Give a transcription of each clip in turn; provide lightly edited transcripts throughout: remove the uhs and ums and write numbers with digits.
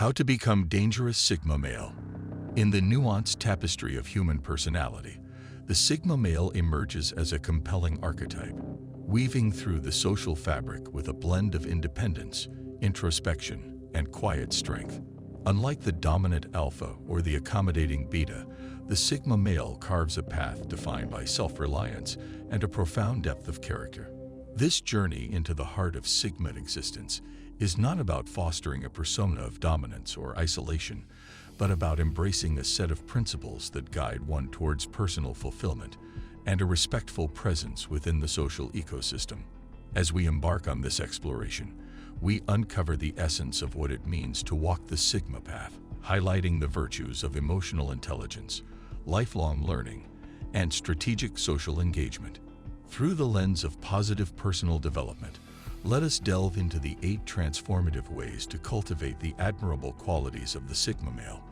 How to become dangerous Sigma male. In the nuanced tapestry of human personality, the Sigma male emerges as a compelling archetype, weaving through the social fabric with a blend of independence, introspection, and quiet strength. Unlike the dominant alpha or the accommodating beta, the Sigma male carves a path defined by self-reliance and a profound depth of character. This journey into the heart of Sigma existence is not about fostering a persona of dominance or isolation, but about embracing a set of principles that guide one towards personal fulfillment and a respectful presence within the social ecosystem. As we embark on this exploration, we uncover the essence of what it means to walk the Sigma path, highlighting the virtues of emotional intelligence, lifelong learning, and strategic social engagement. Through the lens of positive personal development, let us delve into the 8 transformative ways to cultivate the admirable qualities of the Sigma male,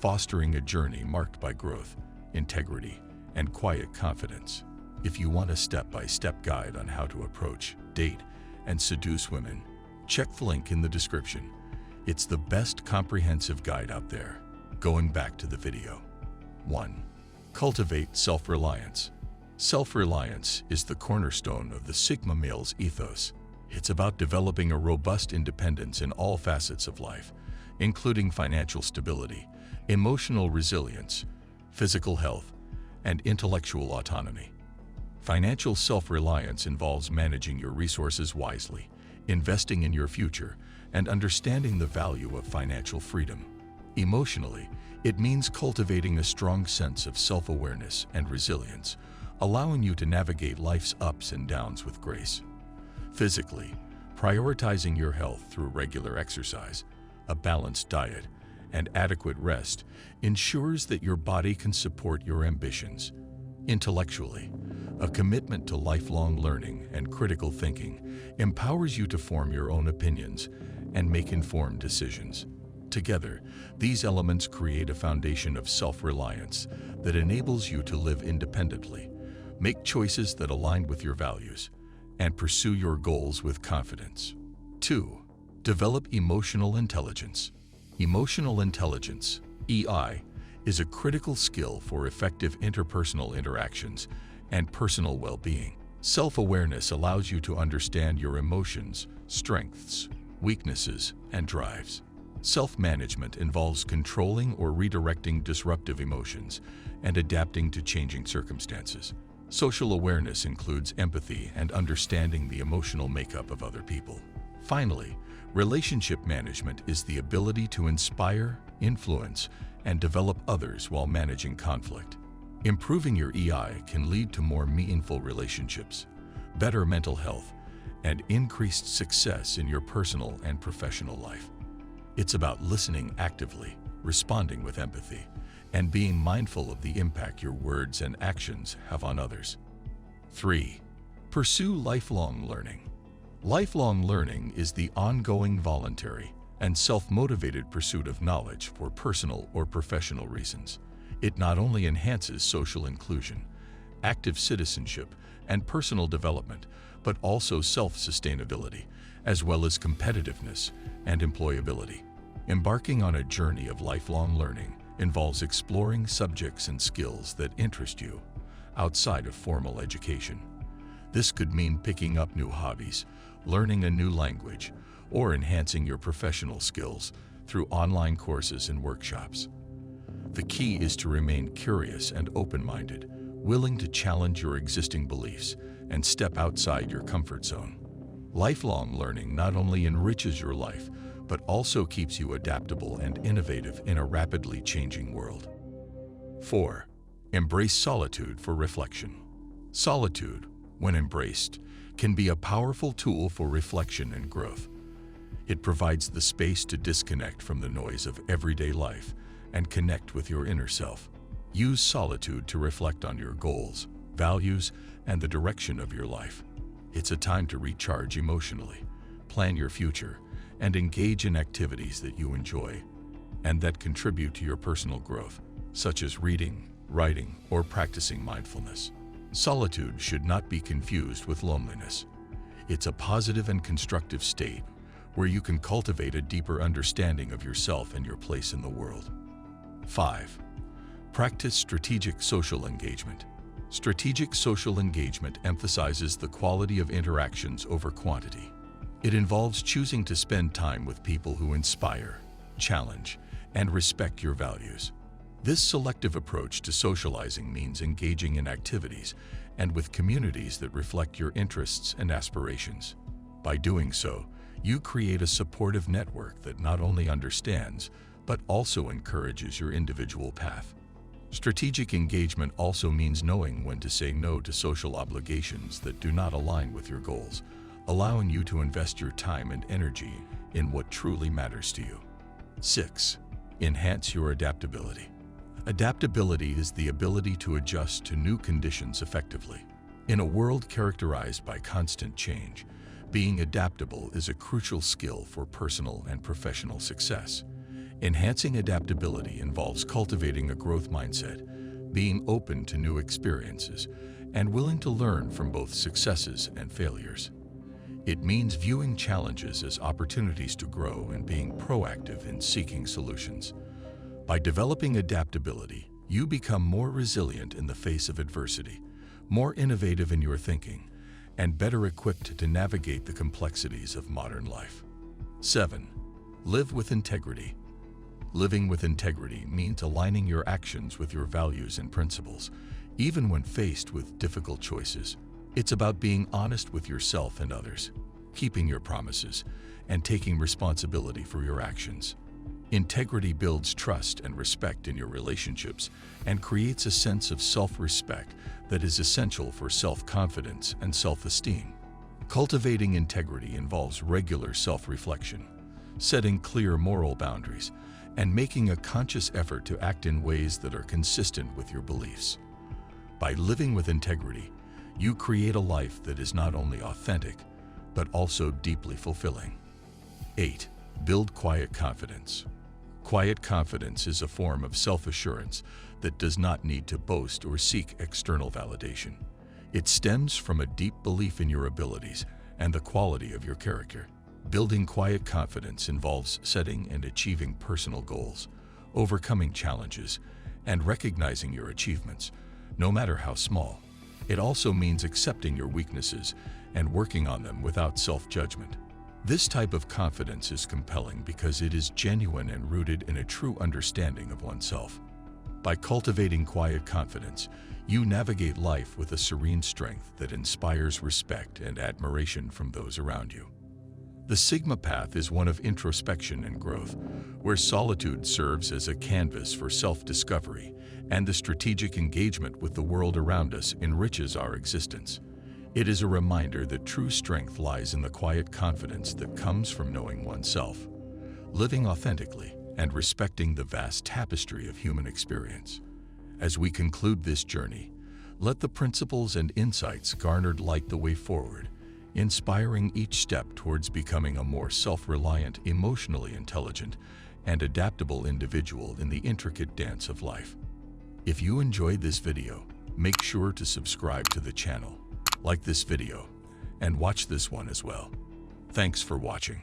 fostering a journey marked by growth, integrity, and quiet confidence. If you want a step-by-step guide on how to approach, date, and seduce women, check the link in the description. It's the best comprehensive guide out there. Going back to the video. 1. Cultivate self-reliance. Self-reliance is the cornerstone of the Sigma male's ethos. It's about developing a robust independence in all facets of life, including financial stability, emotional resilience, physical health, and intellectual autonomy. Financial self-reliance involves managing your resources wisely, investing in your future, and understanding the value of financial freedom. Emotionally, it means cultivating a strong sense of self-awareness and resilience, allowing you to navigate life's ups and downs with grace. Physically, prioritizing your health through regular exercise, a balanced diet, and adequate rest ensures that your body can support your ambitions. Intellectually, a commitment to lifelong learning and critical thinking empowers you to form your own opinions and make informed decisions. Together, these elements create a foundation of self-reliance that enables you to live independently, make choices that align with your values, and pursue your goals with confidence. 2. Develop emotional intelligence. Emotional intelligence, EI, is a critical skill for effective interpersonal interactions and personal well-being. Self-awareness allows you to understand your emotions, strengths, weaknesses, and drives. Self-management involves controlling or redirecting disruptive emotions and adapting to changing circumstances. Social awareness includes empathy and understanding the emotional makeup of other people. Finally, relationship management is the ability to inspire, influence, and develop others while managing conflict. Improving your EI can lead to more meaningful relationships, better mental health, and increased success in your personal and professional life. It's about listening actively, responding with empathy, and being mindful of the impact your words and actions have on others. 3. Pursue lifelong learning. Lifelong learning is the ongoing, voluntary, and self-motivated pursuit of knowledge for personal or professional reasons. It not only enhances social inclusion, active citizenship, and personal development, but also self-sustainability, as well as competitiveness and employability. Embarking on a journey of lifelong learning involves exploring subjects and skills that interest you outside of formal education. This could mean picking up new hobbies, learning a new language, or enhancing your professional skills through online courses and workshops. The key is to remain curious and open-minded, willing to challenge your existing beliefs and step outside your comfort zone. Lifelong learning not only enriches your life, but also keeps you adaptable and innovative in a rapidly changing world. 4. Embrace solitude for reflection. Solitude, when embraced, can be a powerful tool for reflection and growth. It provides the space to disconnect from the noise of everyday life and connect with your inner self. Use solitude to reflect on your goals, values, and the direction of your life. It's a time to recharge emotionally, plan your future, and engage in activities that you enjoy and that contribute to your personal growth, such as reading, writing, or practicing mindfulness. Solitude should not be confused with loneliness. It's a positive and constructive state where you can cultivate a deeper understanding of yourself and your place in the world. 5. Practice strategic social engagement. Strategic social engagement emphasizes the quality of interactions over quantity. It involves choosing to spend time with people who inspire, challenge, and respect your values. This selective approach to socializing means engaging in activities and with communities that reflect your interests and aspirations. By doing so, you create a supportive network that not only understands, but also encourages your individual path. Strategic engagement also means knowing when to say no to social obligations that do not align with your goals, allowing you to invest your time and energy in what truly matters to you. 6. Enhance your adaptability. Adaptability is the ability to adjust to new conditions effectively. In a world characterized by constant change, being adaptable is a crucial skill for personal and professional success. Enhancing adaptability involves cultivating a growth mindset, being open to new experiences, and willing to learn from both successes and failures. It means viewing challenges as opportunities to grow and being proactive in seeking solutions. By developing adaptability, you become more resilient in the face of adversity, more innovative in your thinking, and better equipped to navigate the complexities of modern life. 7. Live with integrity. Living with integrity means aligning your actions with your values and principles, even when faced with difficult choices. It's about being honest with yourself and others, keeping your promises, and taking responsibility for your actions. Integrity builds trust and respect in your relationships and creates a sense of self-respect that is essential for self-confidence and self-esteem. Cultivating integrity involves regular self-reflection, setting clear moral boundaries, and making a conscious effort to act in ways that are consistent with your beliefs. By living with integrity, you create a life that is not only authentic, but also deeply fulfilling. 8. Build quiet confidence. Quiet confidence is a form of self-assurance that does not need to boast or seek external validation. It stems from a deep belief in your abilities and the quality of your character. Building quiet confidence involves setting and achieving personal goals, overcoming challenges, and recognizing your achievements, no matter how small. It also means accepting your weaknesses and working on them without self-judgment. This type of confidence is compelling because it is genuine and rooted in a true understanding of oneself. By cultivating quiet confidence, you navigate life with a serene strength that inspires respect and admiration from those around you. The Sigma path is one of introspection and growth, where solitude serves as a canvas for self-discovery, and the strategic engagement with the world around us enriches our existence. It is a reminder that true strength lies in the quiet confidence that comes from knowing oneself, living authentically, and respecting the vast tapestry of human experience. As we conclude this journey, let the principles and insights garnered light the way forward, inspiring each step towards becoming a more self-reliant, emotionally intelligent, and adaptable individual in the intricate dance of life. If you enjoyed this video, make sure to subscribe to the channel, like this video, and watch this one as well. Thanks for watching.